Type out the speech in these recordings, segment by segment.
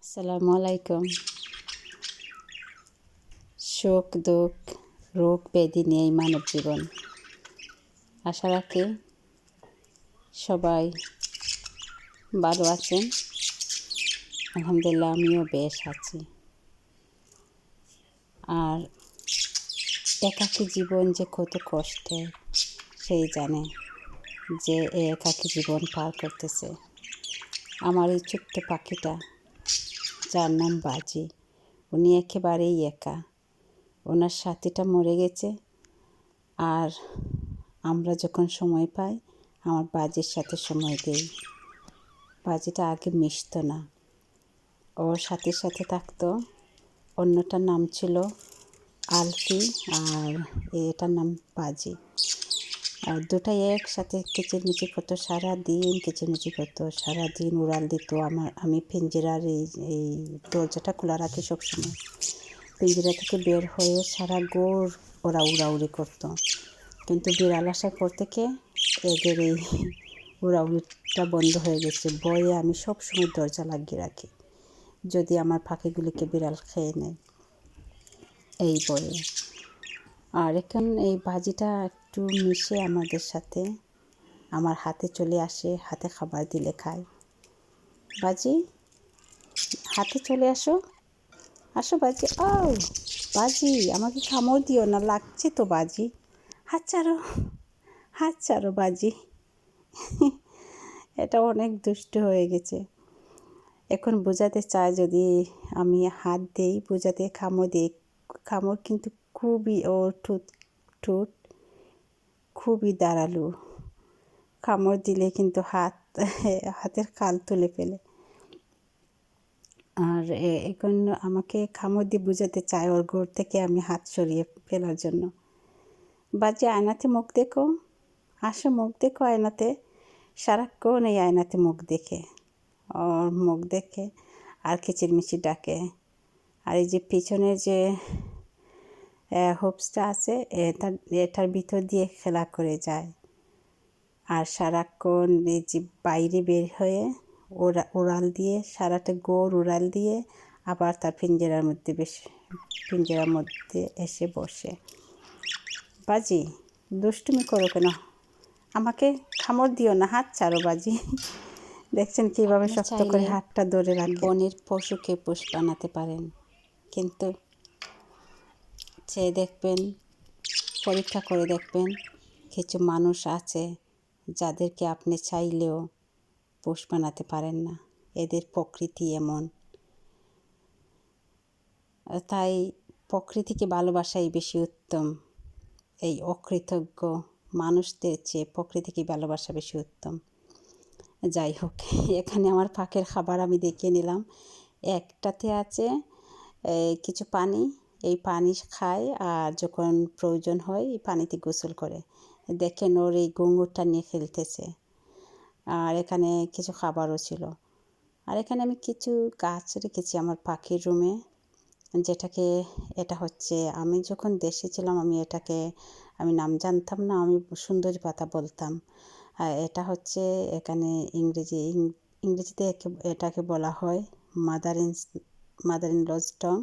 আসসালামু আলাইকুম। সুখ দুঃখ রোগ ব্যাধি নিয়েই মানব জীবন। আশা রাখি সবাই ভালো আছেন। আলহামদুলিল্লাহ আমিও বেশ আছি। আর একাকী জীবন যে কত কষ্টের সেই জানে যে একাকী জীবন পার করতেছে। আমার এই ছোট্ট পাখিটা যার নাম বাজি, উনি একেবারেই একা। ওনার সাথীটা মরে গেছে। আর আমরা যখন সময় পাই আমার বাজির সাথে সময় দেই। বাজিটা আগে মিশতো না, ওর সাথীর সাথে থাকতো। অন্যটার নাম ছিল আলফি আর এটার নাম বাজি। আর দুটাই একসাথে কিচিরমিচির করতো, সারাদিন কিচিরমিচির করতো, সারাদিন উড়াল দিত। আমি পিঞ্জিরার এই দরজাটা খোলা রাখি সবসময়। পিঞ্জিরা থেকে বের হয়ে সারা গোর ওরা উড়াউড়ি করতো। কিন্তু বিড়াল আসার পর থেকে এদের এই উড়াউড়িটা বন্ধ হয়ে গেছে। ভয়ে আমি সবসময় দরজা লাগিয়ে রাখি, যদি আমার পাখিগুলিকে বিড়াল খেয়ে নেয়, এই ভয়ে। আর এখন এই বাজিটা একটু মিশে আমাদের সাথে আমার হাতে চলে আসে, হাতে খাবার দিলে খায়। বাজি, হাতে চলে আসো, আসো বাজি। ও বাজি, আমাকে কামড় দিও না, লাগছে তো বাজি। হাত ছাড়ো, হাত ছাড়ো বাজি। এটা অনেক দুষ্ট হয়ে গেছে। এখন বোঝাতে চায় যদি আমি হাত দেই, বোঝাতে কামড় দিই। কামড় কিন্তু খুবই, ওর ঠোঁট খুবই ধারালো। কামড় দিলে কিন্তু হাতের কাল তুলে ফেলে। আর এখন আমাকে কামড় দিয়ে বোঝাতে চায় ওর ঘর থেকে আমি হাত সরিয়ে ফেলার জন্য। বাজে আয়নাতে মুখ দেখো, আসো মুখ দেখো আয়নাতে। সারাক্ষণ এই আয়নাতে মুখ দেখে, ওর মুখ দেখে আর কিচিরমিচির ডাকে। আর এই যে পিছনের যে হোপসটা আছে, এটার ভিতর দিয়ে খেলা করে যায়। আর সারাক্ষণ এই যে বাইরে বের হয়ে উড়াল দিয়ে, সারাটা গোর উড়াল দিয়ে আবার তার পিঞ্জরার মধ্যে এসে বসে। বাজি, দুষ্টুমি করো কেন? আমাকে কামড় দিও না, হাত ছাড়ো বাজি। দেখছেন কীভাবে শক্ত করে হাতটা ধরে রাখে। বনের পশুকে পোষ বানাতে পারেন, কিন্তু চেয়ে দেখবেন, পরীক্ষা করে দেখবেন, কিছু মানুষ আছে যাদেরকে আপনি চাইলেও পোষ বানাতে পারেন না। এদের প্রকৃতি এমন। তাই প্রকৃতিকে ভালোবাসাই বেশি উত্তম। এই অকৃতজ্ঞ মানুষদের চেয়ে প্রকৃতিকে ভালোবাসা বেশি উত্তম। যাই হোক, এখানে আমার পাখির খাবার আমি দেখিয়ে নিলাম। একটাতে আছে কিছু পানি, এই পানি খায় আর যখন প্রয়োজন হয় এই পানিতে গোসল করে। দেখেন ওর এই ঘুঙুরটা নিয়ে খেলতেছে। আর এখানে কিছু খাবারও ছিল। আর এখানে আমি কিছু গাছ রেখেছি আমার পাখির রুমে, এটা হচ্ছে, আমি যখন দেশে ছিলাম আমি নাম জানতাম না, আমি সুন্দরী পাতা বলতাম। এটা হচ্ছে এখানে ইংরেজিতে এটাকে বলা হয় মাদার ইন লজ টং।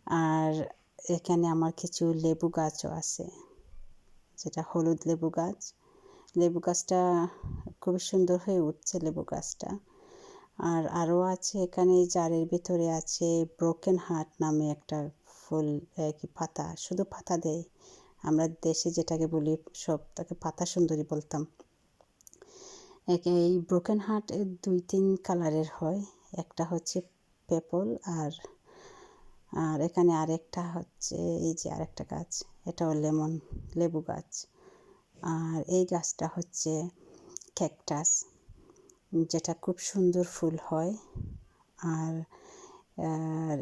আর এখানে আমার কিছু লেবু গাছও আছে, যেটা হলুদ লেবু গাছ। লেবু গাছটা খুবই সুন্দর হয়ে উঠছে লেবু গাছটা। আর আরও আছে এখানে জারের ভিতরে আছে ব্রোকেন হার্ট নামে একটা ফুল, কি পাতা, শুধু পাতা দেয়। আমরা দেশে যেটাকে বলি তাকে পাতা সুন্দরী বলতাম। এই ব্রোকেন হার্ট 2-3 কালারের হয়। একটা হচ্ছে পেপল, আর এখানে আরেকটা হচ্ছে এই যে আরেকটা গাছ, এটাও লেবু গাছ। আর এই গাছটা হচ্ছে ক্যাকটাস, যেটা খুব সুন্দর ফুল হয়। আর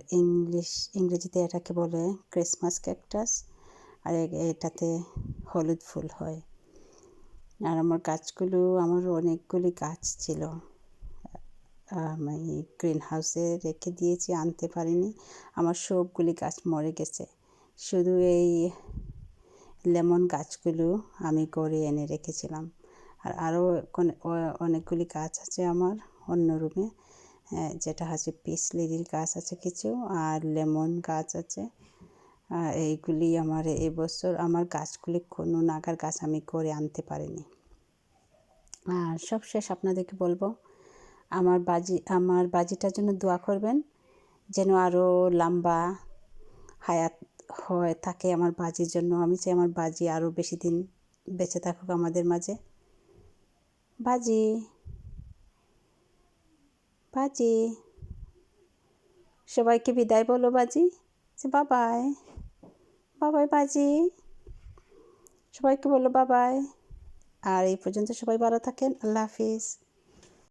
ইংরেজিতে এটাকে বলে ক্রিসমাস ক্যাকটাস। আর এটাতে হলুদ ফুল হয়। আর আমার অনেকগুলি গাছ ছিল, আমি গ্রিন হাউসে রেখে দিয়েছি, আনতে পারিনি। আমার সবগুলি গাছ মরে গেছে, শুধু এই লেমন গাছগুলো আমি গড়ে এনে রেখেছিলাম। আর আরও অনেকগুলি গাছ আছে আমার অন্য রুমে, হ্যাঁ, যেটা হচ্ছে পিস লিলির গাছ আছে কিছু, আর লেমন গাছ আছে। এইগুলি আমার এবছর আমার গাছগুলি কোনো নাগার গাছ আমি করে আনতে পারিনি। আর সবশেষ আপনাদেরকে বলবো, আমার বাজিটার জন্য দোয়া করবেন, যেন আরও লম্বা হায়াত হয় থাকে আমার বাজির জন্য। আমি চাই আমার বাজি আরও বেশি দিন বেঁচে থাকুক আমাদের মাঝে। বাজি, বাজি, সবাইকে বিদায় বলো বাজি, বাবাই, বাবাই বাজি, সবাইকে বলো বাবাই। আর এই পর্যন্ত সবাই ভালো থাকেন। আল্লাহ হাফিজ।